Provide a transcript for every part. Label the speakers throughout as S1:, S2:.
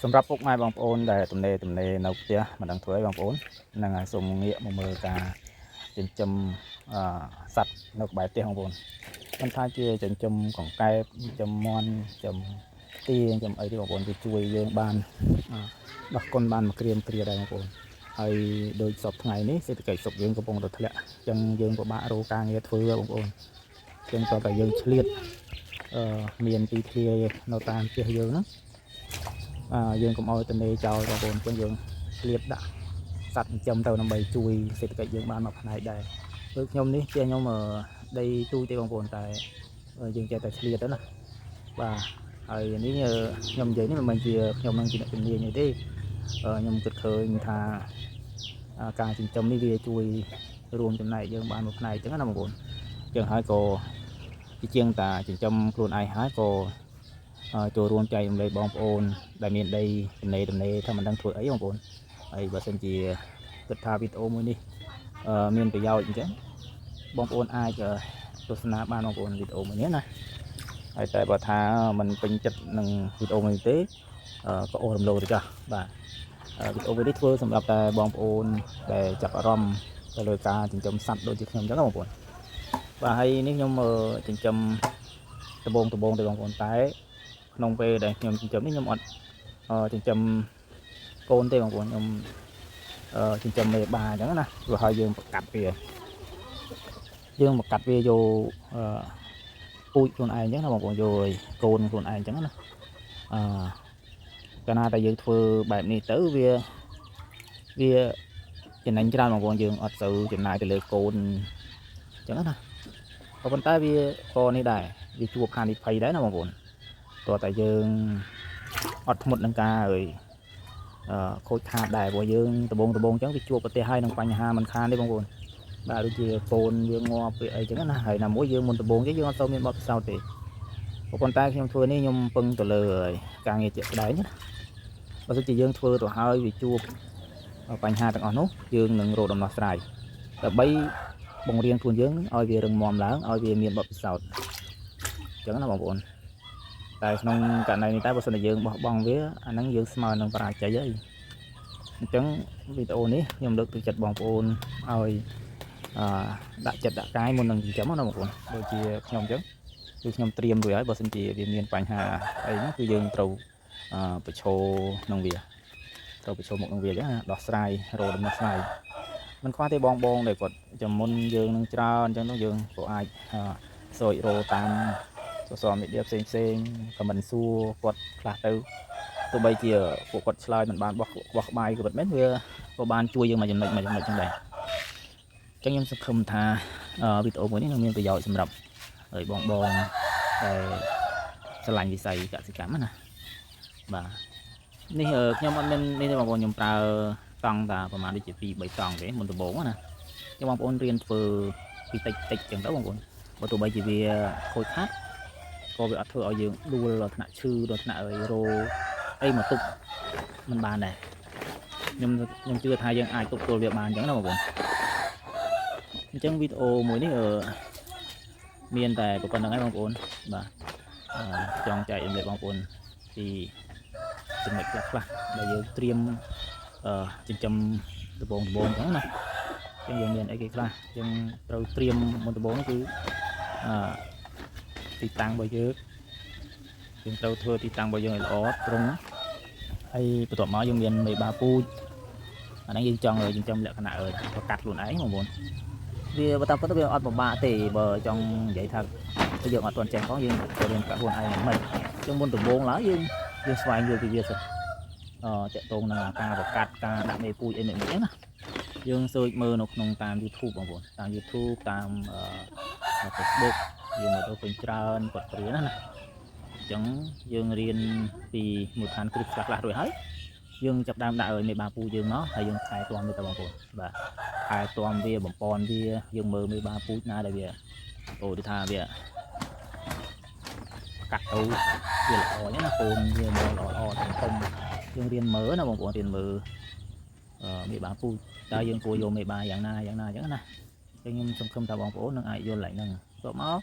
S1: សម្រាប់ពុកម៉ែបងប្អូនដែលទំនេរនៅផ្ទះមិនដឹងធ្វើអីបងប្អូនហ្នឹងហើយសូមងាកមកមើលការចិញ្ចឹមសត្វនៅក្បែរផ្ទះបងប្អូនមិនថាជាចិញ្ចឹមកង្កែបចិញ្ចឹមមាន់ចិញ្ចឹមទាចិញ្ចឹមអីទេបងប្អូនវាជួយយើងបានដោះកុនបានមួយគ្រាដែរបងប្អូនហើយដូចសពថ្ងៃនេះសេដ្ឋកិច្ចស្រុកយើងកំពុងតែធ្លាក់អញ្ចឹងយើងពិបាករកការងារធ្វើបងប្អូនអញ្ចឹងតើយើងឆ្លៀតមានទីធ្លានៅតាមផ្ទះយើងហ្នឹងយើងកុំឲ្យទំនេរចោលបងប្អូនអញ្ចឹងយើងឆ្លៀតដាក់សត្វចិញ្ចឹមទៅដើម្បីជួយសេដ្ឋកិច្ចយើងបានមួយផ្នែកដែរដូចខ្ញុំនេះផ្ទះខ្ញុំដីទូចទេបងប្អូនតែយើងចេះតែឆ្លៀតទៅណាបាទហើយនេះខ្ញុំនិយាយនេះមិនមែនជាខ្ញុំនឹងជាអ្នកជំនាញអីទេខ្ញុំគិតឃើញថាការចិញ្ចឹមនេះវាជួយរួមចំណែកយើងបានមួយផ្នែកអញ្ចឹងណាបងប្អូនអញ្ចឹងហើយក៏ជាងតាចិញ្ចឹមខ្លួនឯងហើយក៏ចូលរួមចែករំលែកបងប្អូនដែលមានដីទំនេរថាមិនដឹងធ្វើអីបងប្អូនហើយបើសិនជាគិតថាវីដេអូមួយនេះមានប្រយោជន៍អញ្ចឹងបងប្អូនអាចទស្សនាបានបងប្អូនវីដេអូមួយនេះណាហើយតែបើថាมันពេញចិត្តនឹងវីដេអូមួយនេះទេក៏អូសរំលោភទៅចាស់បាទវីដេអូមួយនេះធ្វើសម្រាប់តែបងប្អូនដែលចាប់អារម្មណ៍ទៅលើការចិញ្ចឹមសត្វដូចជាខ្ញុំអញ្ចឹងបងប្អូនបាទហើយនេះខ្ញុំចិញ្ចឹមដបងទៅបងប្អូនតែក្នុងពេលដែលខ្ញុំចិញ្ចឹមនេះខ្ញុំអត់ចិញ្ចឹមកូនទេបងប្អូនខ្ញុំចិញ្ចឹមមេបាអញ្ចឹងណាព្រោះហើយយើងបង្កាត់វាយកពូជខ្លួនឯងអញ្ចឹងណាបងប្អូនយកកូនខ្លួនឯងអញ្ចឹងណាកាលណាតែយើងធ្វើបែបនេះទៅវាចំណេញច្រើនបងប្អូនយើងអត់ទៅចំណាយទៅលើកូនអញ្ចឹងណាក៏ប៉ុន្តែវាក៏នេះដែរវាជួបហានិភ័យដែរណាបងប្អូនតើតែយើងអត់ធ្មត់នឹងការខូចខាតដែរព្រោះយើងដបងអញ្ចឹងវាជួបប្រទះហើយនឹងបញ្ហាមិនខានទេបងប្អូនបាទដូចជាកូនយើងងាប់ពីអីចឹងណាហើយណាមួយយើងមុនដបងចឹងយើងអត់សូវមានបទពិសោធន៍ទេប៉ុន្តែខ្ញុំធ្វើនេះខ្ញុំពឹងទៅលើការងារជាក់ស្ដែងណាបើសិនជាយើងធ្វើទៅហើយវាជួបបញ្ហាទាំងអស់នោះយើងនឹងរកដំណោះស្រាយដើម្បីបង្រៀនខ្លួនយើងឲ្យវារឹងមាំឡើងឲ្យវាមានបទពិសោធន៍ចឹងណាបងប្អូនតែក្នុងករណីនេះតែបើសិនជាយើងបោះបង់វាអាហ្នឹងយើងស្មើនឹងបរាជ័យហើយអញ្ចឹងវីដេអូនេះខ្ញុំលើកទឹកចិត្តបងប្អូនឲ្យដាក់ចិត្តដាក់កាយមុននឹងចិញ្ចឹមណាបងប្អូនដូចជាខ្ញុំអញ្ចឹងគឺខ្ញុំត្រៀមរួចហើយបើសិនជាវាមានបញ្ហាអីហ្នឹងគឺយើងត្រូវប្រឈមនឹងវាត្រូវប្រឈមមុខនឹងវាអញ្ចឹងដោះស្រាយរកដំណោះស្រាយមិនខ្វះទេបងដែលគាត់ចំមុនយើងនឹងច្រើនអញ្ចឹងយើងក៏អាចសួររកតាមsocial media ផ្សេងខមមិនសួរគាត់ខ្លះទៅទោះបីជាពួកគាត់ឆ្លើយមិនបានបោះក្បាយក៏ពិតមែនវាក៏បានជួយយើងមួយចំណុចចឹងដែរអញ្ចឹងខ្ញុំសង្ឃឹមថាវីដេអូមួយនេះនឹងមានប្រយោជន៍សម្រាប់ហើយបងដែលឆ្លាញ់វិស័យកសិកម្មណាបាទនេះខ្ញុំអត់មាននេះទេបងប្អូនខ្ញុំប្រើតង់តាប្រហែលដូចជា2-3តង់ទេមុនដំបូងណាចឹងបងប្អូនរៀនធ្វើពីតិចចឹងទៅបងប្អូនបើទោះបីជាវាខូចខាតក៏វាអត់ធ្វើឲ្យយើងដួលដល់ថ្នាក់ឈឺដល់ថ្នាក់រោអីមកទប់មិនបានដែរខ្ញុំជឿថាយើងអាចទប់ទល់វាបានអញ្ចឹងណាបងប្អូនអញ្ចឹងវីដេអូមួយនេះមានតែប៉ុណ្្នឹងហើយបងប្អូនបាទចង់ចែករំលែកបងប្អូនពីចំណុចខ្លះដែលយើងត្រៀមចិញ្ចឹមដបងអញ្ចឹងណាអញ្ចឹងយើងមានអីគេខ្លះយើងត្រូវត្រៀមមុនដំបូងនេះគឺទីតាំងរបស់យើងត្រូវធ្វើទីតាំងរបស់យើងឲ្យល្អត្រង់ហើយបន្ទាប់មកយើងមានមេបាពូជអាហ្នឹងយើងចង់ចិញ្ចឹមលក្ខណៈប្រកាត់ខ្លួនឯងបងប្អូនវាបើតាមពិតវាអត់ពិបាកទេបើចង់និយាយថាយើងអត់ទាន់ចេះផងយើងទៅរៀនប្រកាត់ខ្លួនឯងមិនចឹងមុនដំបូងឡើយយើងស្វែងយល់ពីវាសិនតាក់ទងនឹងការប្រកាត់ការដាក់មេពូជអីមិនអញ្ចឹងណាយើងសើចមើលនៅក្នុងតាម YouTube បងប្អូនតាម YouTube តាម Facebook យើងមើលទៅពេញច្រើនគាត់ព្រាណាអញ្ចឹងយើងរៀនពីមូលដ្ឋានគ្រឹះខ្លះរួចហើយយើងចាប់ដើមដាក់ឲ្យមេបាពូយើងមកហើយយើងថែទាំវាទៅបងប្អូនបាទថែទាំវាបំពន់វាយើងមើលមេបាពូជណាដែលវាអូដូចថាវាកាត់ទៅវាល្អអញ្ចឹងណាកូនវាមកល្អធំយើងរៀនមើលណាបងប្អូនរៀនមើលមេបាពូជតើយើងគួរយកមេបាយ៉ាងណាអញ្ចឹងណាខ្ញុំសង្ឃឹមថាបងប្អូននឹងអាចយល់ឡើងហ្នឹងទៅមក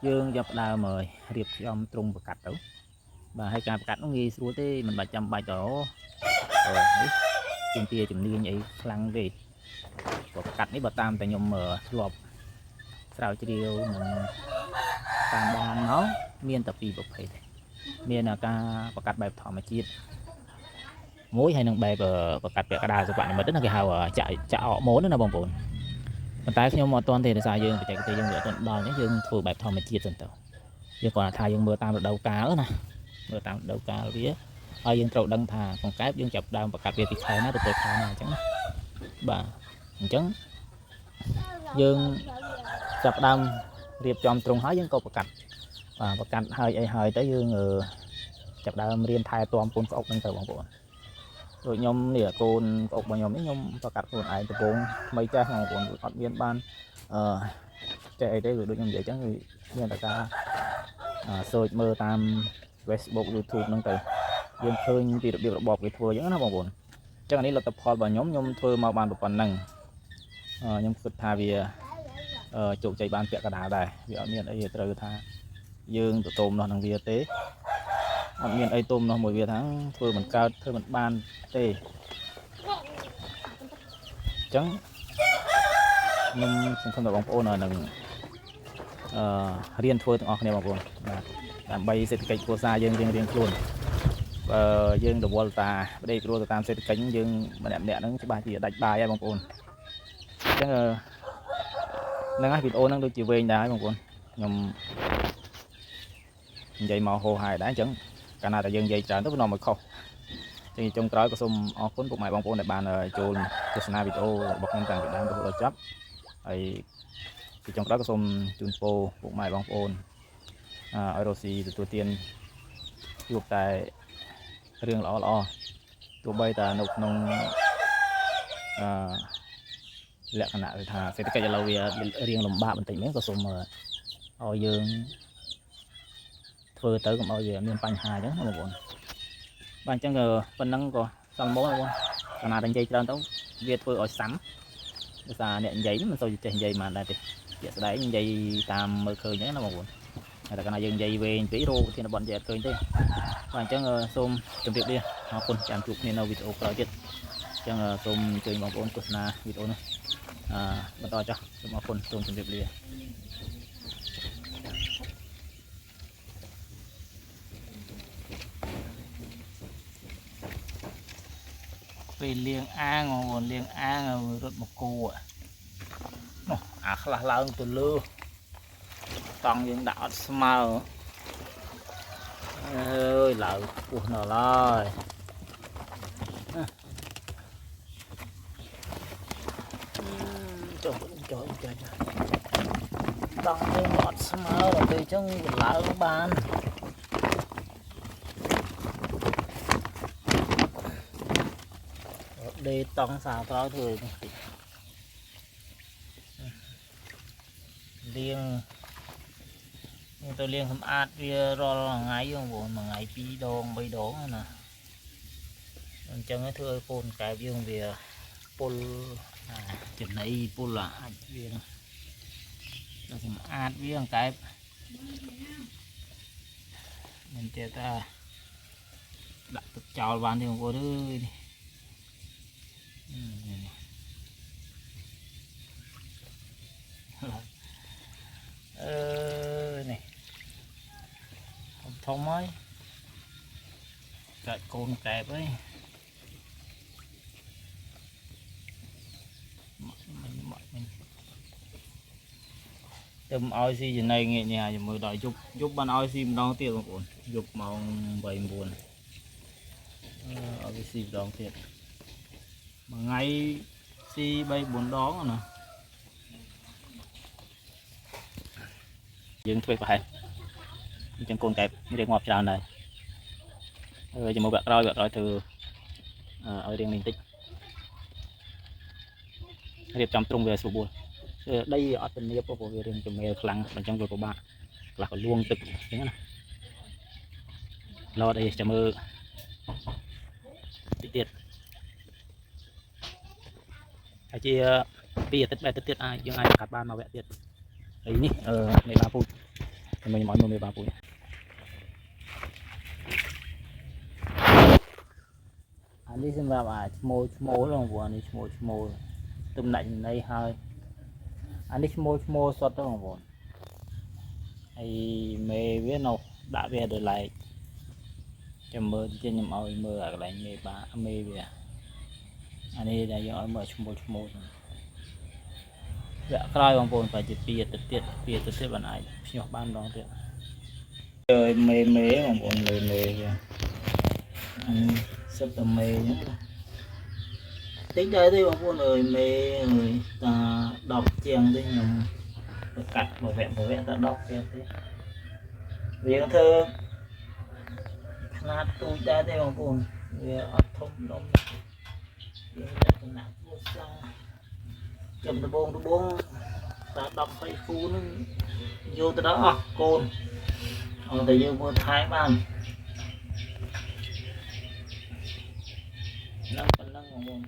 S1: យើងចាប់ដើមរៀបចំទ្រុងប្រកាត់ទៅ và hay cà cắt nó nghi xuống thế mình bạch trăm bạch đó trên kia chùm niên vậy lăng đi và cắt ní bà tam tại nhom mở lọp sao chứ điều mình tam đàn nó miên tập vì bậc phải miên là ca và cắt bài thọ mà chia mối hay nâng bài và cắt bài cả đà các bạn mà rất là cái hào chạy chạy họ mối nó là bồng bồn còn tay nhau một tuần thì xài dương phải chạy cái dương tuần đòn cái dương thua bài thọ mà chia dần tàu giờ còn là thay dương mưa tam được đầu cá nè mưa tam đầu cá vía ai dương trâu đăng thà còn cái dương chập đam và cắt việc thì khai nó được khai nào chẳng bà chẳng dương chập đam riệp chòm trùng hóa dương câu và cắt hơi tới dương chập đam riêng thay toàn côn ốc đang tàu bằng bộ rồi nhom nè côn ốc bằng nhom mấy nhom và cắt côn ai từ côn mấy cha hàng côn còn viên ban chạy đây rồi đôi nhom vậy chẳng người như là ta soi mơ tam Facebook YouTube đang tàu dương khơi những việc được bọc cái thua giống nó bằng buồn chắc này là tập hợp và nhóm nhom thưa màu bàn được còn nâng nhom phật tha vì chủ chạy ban tiệc cả đá đây vì ở miền ấy từ tha dương tụi tôm nó thằng việt tế ở miền ấy tôm nó mỗi việt tháng thưa mình cao thưa mình ban tê trắng nhưng không được bóng ôn là đừng riêng thưa từng này bằng buồn làm bay sẽ cạnh của xa dương riêng luôn dương được volta đây rồi tam sẽ cánh dương mà đẹp đẽ nó ba chỉ đánh bài em bằng ôn chắc là năng ai video năng được chiều về đá bằng ôn nhầm dây màu hồ hài đá chẳng cả nào là dương dây tràn tới nó mà không thì trong cái có xung ở cuốn bộ máy bằng ôn để bàn chôn Krishna video bọc nền tảng Việt Nam được chấp thì trong đó có xung chun po bộ máy bằng ôn Erosi từ tuổi tiên chụp tại riêng lọ tụi bay ta nộp nông lẹ khả năng thà sẽ cái lâu riêng làm ba mình tỉnh mấy có số mà ở dương vừa tới cũng bao giờ miền Pành Hà chứ mà buồn bạn chẳng ngờ phần năng có xong mối luôn khả năng đánh dây trơn tấu Việt vừa ở sắm bây giờ nện giấy mình tôi chạy dây mà đây thì đấy dây tam mơ khơi nhé nó mà buồn là cái này dừng dây về tí rô thì nó bọn dẹt cười thế và chẳng xôm chuẩn bị đi họ cùng chạm chụp nên nào video cỡ chết chẳng xôm chơi bằng ôn Krishna video này bắt to cho họ cùng xôm chuẩn bị đi về liền an còn liền an rất một cô khá là từ lưa toàn những đạo smile ơi lợn của nó rồi trời toàn những đạo smile là từ trong lợn ban đi toàn xào to thường liên tôi liên không át vì rồi ngày không buồn mà ngày pi đòn bay đón nè chân cái thưa phun cái dương về phun chừng này phun là viên rồi không át với cái mình chơi ta đặt chào bạn thì không có đưa này thông mới cái côn kẹp ấy mình tôm oi gì này nghe nhà giờ mới đòi giúp ban oi gì đong tiền buồn giúp màu bảy buồn oi gì đong tiền mà ngay si bay buồn đó nè dương thuê phải chân côn kẹp riêng ngọt trào này chỉ một bạc rồi từ ở riêng liên tích điệp trong trung về số buồn đây ở bên này có về riêng trong mê lăng bên trong của bạn là có luôn tực thế này lo đây chả mơ tiết hay chi bây giờ tiết ai nhưng ai cả ban mà vẽ tiết ấy nhỉ 13 phút mình mọi người 13 phút anh đi xem vào mô luôn của anh đi mô tụm lạnh đây hơi anh đi mô sọt đó của ai mê biết đâu đã về được lại cho mơ trên nhầm ơi mơ ở lại mê ba mê về anh đi là do mơ mô dạ cái bằng vốn phải chỉ bịa tiết bạn ai nhỏ ban đó tiết trời mê bằng vốn mê anh sắp tầm mê nhé tính đây thì bằng vốn mê người ta đọc chiêng đi nhầm cắt một vẹn ta đọc kia thế vì thơ nát tôi ta đây bằng vốn vì ở thông đông chậm đôi bông ta đọc phải phu nó vô tới đó côn tại vì vừa thái bàn nâng còn nâng